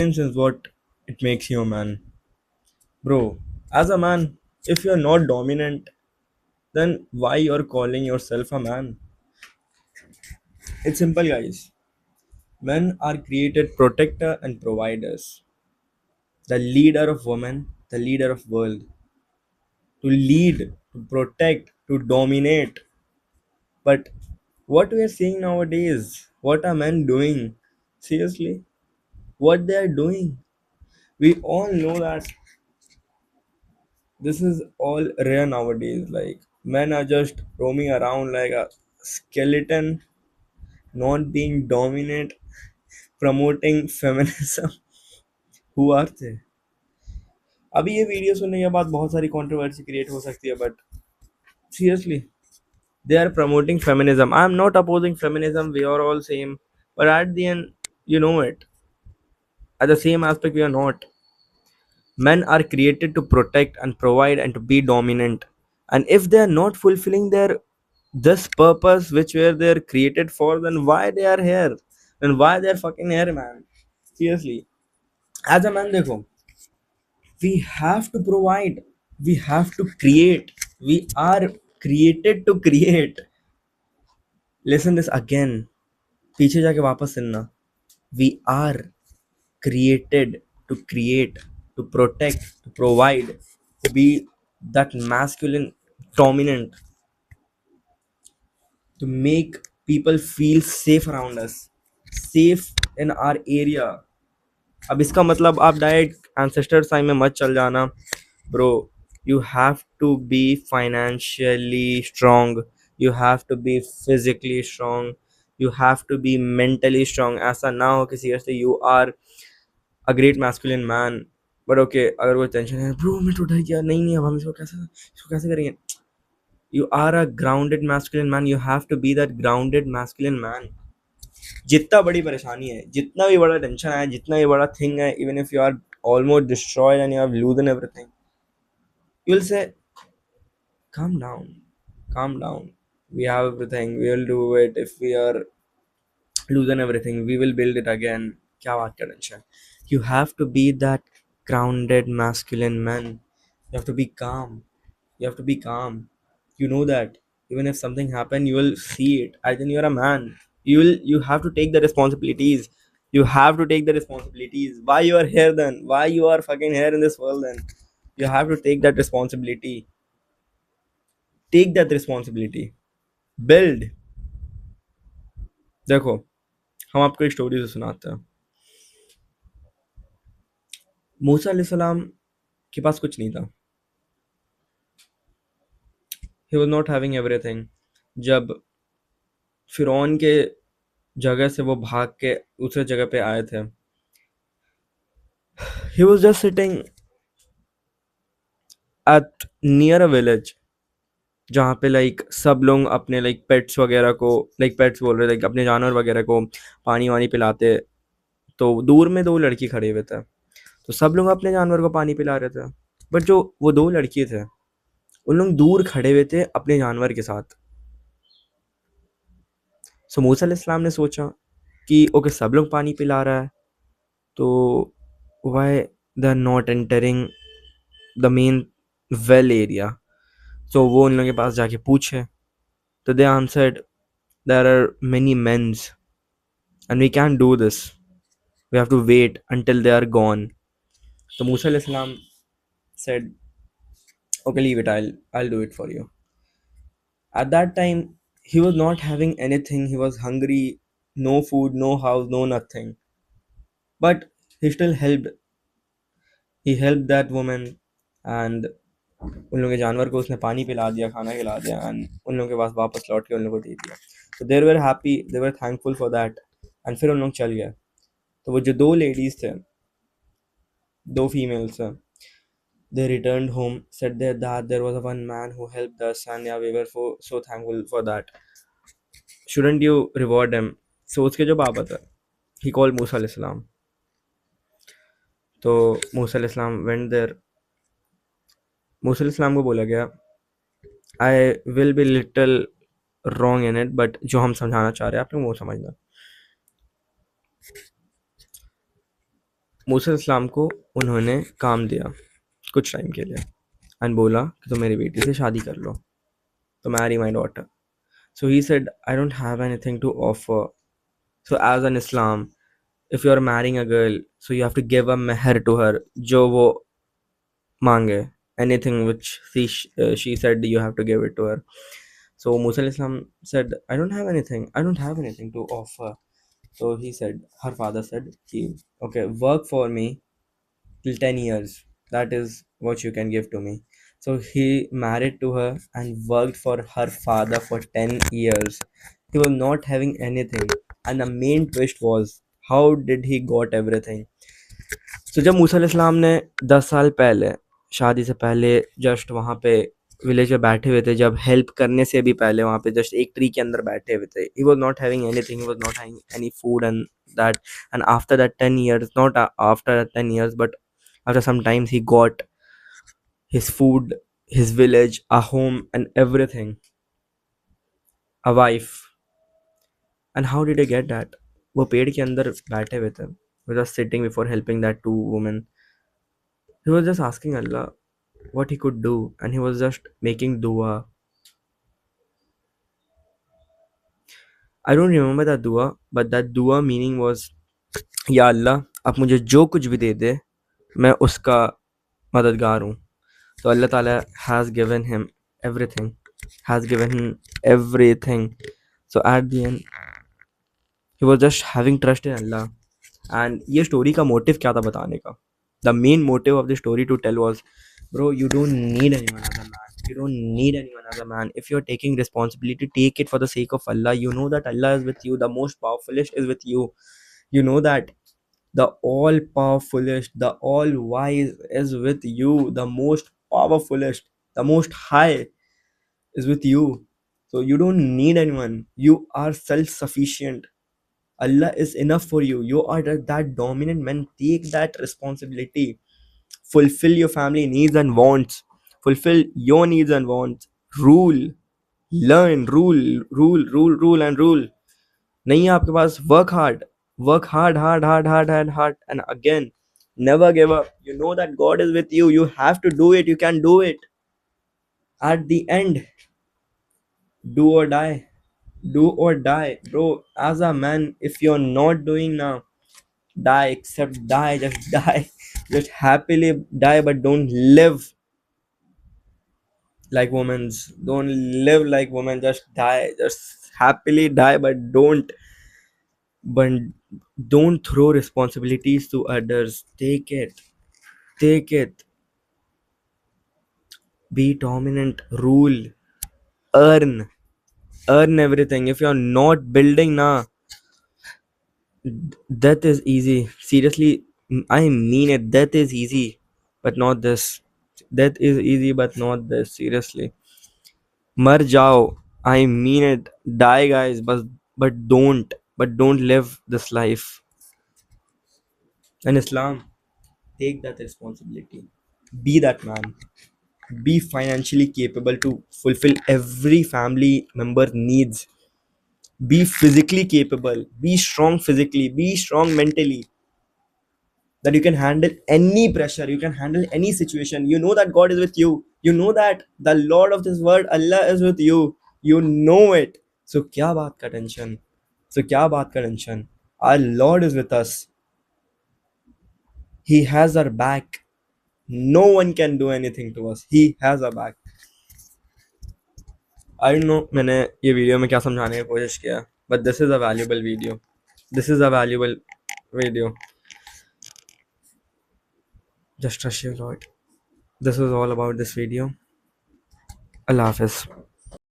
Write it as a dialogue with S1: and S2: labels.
S1: Is what it makes you a man. Bro, as a man, if you're not dominant, then why you're calling yourself a man? It's simple, guys. Men are created protector and providers. The leader of women, the leader of world. To lead, to protect, to dominate. But what we are seeing nowadays, what are men doing? Seriously, what they are doing? We all know that this is all rare nowadays. Like men are just roaming around like a skeleton, not being dominant, promoting feminism. Who are they? अभी ये video सुनने के बाद बहुत सारी controversy create हो सकती है but seriously they are promoting feminism. I am not opposing feminism, we are all same, but at the end, you know it, at the same aspect we are not. Men are created to protect and provide and to be dominant, and if they are not fulfilling their this purpose which were they're created for, then why they are here, then why they're fucking here, man? Seriously, as a man, देखो, we have to provide, we have to create, we are created to create. Listen this again, पीछे जाके वापस सुनना. We are created to create, to protect, to provide, to be that masculine dominant, to make people feel safe around us, safe in our area. अब इसका मतलब आप direct ancestor sign में मत चल जाना. Bro, you have to be financially strong, you have to be physically strong, you have to be mentally strong. ऐसा ना हो कि seriously you are a great masculine man but okay अगर कोई टेंशन है, ब्रो मैं तो डर गया, नहीं नहीं अब हम इसको कैसे करेंगे. You are a grounded masculine man, you have to be that grounded masculine man. जितना बड़ी परेशानी है, जितना भी बड़ा टेंशन है, जितना भी बड़ा थिंग है, even if you are almost destroyed and you have losing everything, you will say calm down, calm down, we have everything, we will do it. If we are losing everything, we will build it again. क्या बात का tension. You have to be that grounded masculine man. You have to be calm, you have to be calm. You know that even if something happen, you will see it. I think you're a man. You have to take the responsibilities. You have to take the responsibilities. Why you are here then? Why you are fucking here in this world then? You have to take that responsibility. Take that responsibility. Build. देखो, हम आपको एक story से सुनाते हैं. मूसा अलैहिस्सलाम के पास कुछ नहीं था. He was not having everything. जब फिरौन के जगह से वो भाग के दूसरे जगह पे आए थे, he was just sitting at near a village जहाँ पे लाइक सब लोग अपने लाइक पेट्स वगैरह को, लाइक पेट्स बोल रहे लाइक अपने जानवर वगैरह को पानी वानी पिलाते. तो दूर में दो लड़की खड़े हुए थे, तो सब लोग अपने जानवर को पानी पिला रहे थे. बट जो वो दो लड़की थे, उन लोग दूर खड़े हुए थे अपने जानवर के साथ. सो मूसा अलैहिस्सलाम ने सोचा कि ओके सब लोग पानी पिला रहा है, तो why they are not entering the main well area. तो वो उन लोगों के पास जाके पूछे, तो they answered there are many men's and we can't do this, we have to wait until they are gone. So Musa alayhi salam said, okay, leave it, I'll do it for you. At that time he was not having anything, he was hungry, no food, no house, no nothing, but he still helped. He helped that woman, and उन लोगों के जानवर को उसने पानी पिला दिया, खाना खिला दिया, एंड उन लोगों के पास वापस लौट के उन लोगों को दे दिया. तो they were happy, they were thankful for that. And फिर उन लोग चल गए. तो वो जो दो लेडीज थे, दो फीमेल्स हैं, they returned home, said that there was a one man who helped us and yeah, we were so thankful for that. Shouldn't you reward him? So उसके जो बाबा था, he called Musa alayhi salam. तो मूसा alayhi salam went there. Musa alayhi salam को बोला गया, I will be little wrong in it, but जो हम समझाना चाह रहे हैं आप लोग वो समझना. मूसा इस्लाम को उन्होंने काम दिया कुछ टाइम के लिए एंड बोला कि तुम मेरी बेटी से शादी कर लो, तो marry my daughter. So he said, I don't have anything to offer. So as an Islam, if you're marrying a girl, so you have to give a meher to her, जो वो मांगे, anything which she said, you have to give it to her. So Musa alayhi Islam said, I don't have anything to offer. So he said, her father said, okay, work for me till 10 years. That is what you can give to me. So he married to her and worked for her father for 10 years. He was not having anything. And the main twist was, how did he got everything? So जब मूसा अलैहिस्सलाम ने 10 साल पहले शादी से पहले just वहाँ पे विलेज में बैठे हुए थे, जब हेल्प करने से भी पहले वहाँ पे जस्ट एक ट्री के अंदर बैठे हुए थे, he was not having anything, he was not having any food and that. And after that 10 years, not after 10 years, but after some time, he got his food, his village, a home and everything, a wife. And how did he get that? वो पेड़ के अंदर बैठे हुए थे. He was just sitting before helping that two women. He was just asking Allah what he could do, and he was just making dua. I don't remember that dua, but that dua meaning was, या अल्लाह आप मुझे जो कुछ भी दे दे मैं उसका मददगार हूँ. तो अल्लाह ताला has given him everything, has given him everything. So at the end he was just having trust in Allah. And ये story का motive क्या था बताने का? The main motive of the story to tell was, bro, you don't need anyone as a man. You don't need anyone as a man. If you're taking responsibility, take it for the sake of Allah. You know that Allah is with you. The most powerfulest is with you. You know that the all powerfulest, the all wise is with you. The most powerfulest, the most high is with you. So you don't need anyone. You are self-sufficient. Allah is enough for you. You are that dominant man. Take that responsibility. Fulfill your family needs and wants. Fulfill your needs and wants. Rule. Learn. Rule and rule. नहीं है आपके पास, work hard. Work hard. And again, never give up. You know that God is with you. You have to do it. You can do it. At the end, do or die. Do or die. Bro, as a man, if you're not doing now, die, except die, just die. Just happily die, but don't live like women. Don't live like women, just die. Just happily die, but don't throw responsibilities to others. Take it. Take it. Be dominant. Rule. Earn. Earn everything. If you're not building now, death is easy. Seriously, I mean it. Death is easy, but not this. Death is easy, but not this. Seriously. मर जाओ. I mean it. Die, guys, but don't live this life. And Islam, take that responsibility. Be that man. Be financially capable to fulfill every family member needs. Be physically capable. Be strong physically. Be strong mentally. That you can handle any pressure, you can handle any situation. You know that God is with you. You know that the Lord of this world, Allah, is with you. You know it. So kya baat ka tension? So kya baat ka tension? Our Lord is with us. He has our back. No one can do anything to us. He has our back. I don't know मैंने ये video में क्या समझाने की कोशिश किया, but this is a valuable video. This is a valuable video. Just trust your Lord. This was all about this video. Allah Hafiz.